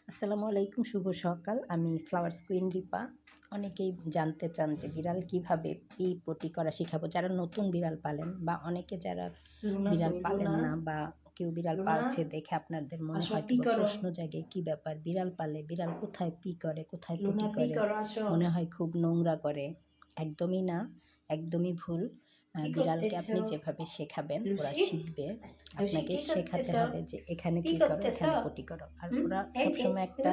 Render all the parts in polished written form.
আসসালামু আলাইকুম, শুভ সকাল। আমি ফ্লাওয়ার্স কুইন রিপা। অনেকেই জানতে চান যে বিড়াল কিভাবে পটি করা শিখাবো, যারা নতুন বিড়াল পালেন বা অনেকে যারা বিড়াল পালেন না বা কেউ বিড়াল পালছে দেখে আপনাদের মনে হয়তো বা প্রশ্ন জাগে কি ব্যাপার, বিড়াল পালে বিড়াল কোথায় পি করে, কোথায় পটি করে, মনে হয় খুব নোংরা করে। একদমই না, একদমই ভুল। বিড়ালকে আপনি যেভাবে শেখাবেন ওরা শিখবে। আপনাকে শেখাতে হবে যে এখানে পি করো, এখানে পটি করো, আর ওরা সবসময় একটা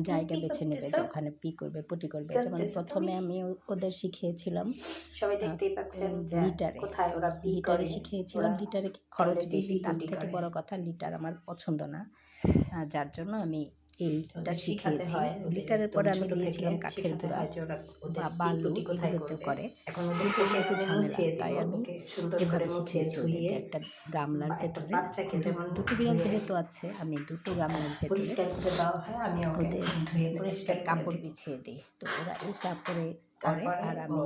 জায়গা বেছে নেবে যে ওখানে পি করবে, পটি করবে। যেমন প্রথমে আমি ওদের শিখিয়েছিলাম লিটারে, লিটারে শিখিয়েছিলাম। লিটারে খরচ বেশি, তার থেকে বড় কথা লিটার আমার পছন্দ না, যার জন্য আমি এইটা শিখিয়েছি। লিটারের পরে আমি দিয়েছিলাম কাঠের গুঁড়া বা বালু, এগুলোতেও করে, কিন্তু একটু ঝামেলা, তাই আমি এভাবে শিখিয়েছি ওদের যে একটা গামলার ভেতরে দুটো বিড়াল যেহেতু আছে, আমি দুটো গামলার ভেতরে ওদের পরিষ্কার কাপড় বিছিয়ে দিই। তো ওরা এই কাপড়ে করে, আর আমি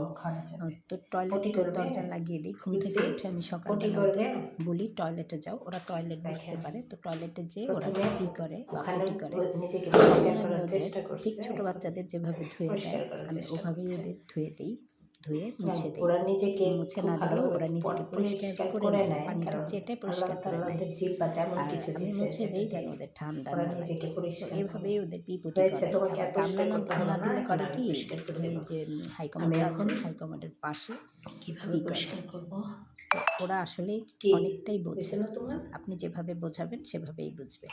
তো টয়লেটের দরজা লাগিয়ে দিই। ঘুম থেকে উঠে আমি সকালবেলা ওদের বলি টয়লেটে যাও, ওরা টয়লেট বুঝতে পারে, তো টয়লেটে যেয়ে ওরা পি করে বা পটি করে। আমি ওদের ঠিক ছোটো বাচ্চাদের যেভাবে ধুয়ে দেয় আমি ওভাবেই ওদের ধুয়ে দিই, ধুয়ে মুছে দিই। মুছে না দিলেও ওরা নিজেকে পরিষ্কার করে নেয়, পানিটা চেটে পরিষ্কার করে নেয়। আর আমি মুছে দিই যেন ওদের ঠান্ডা না লাগে। তো এইভাবেই ওদের পটি করে। আবার গামলা না দিলে করে কি, ওই যে হাইকমান্ড আছে, হাইকমান্ডের পাশে পি করে। ওরা আসলে অনেকটাই বোঝে, আপনি যেভাবে বোঝাবেন সেভাবেই বুঝবে।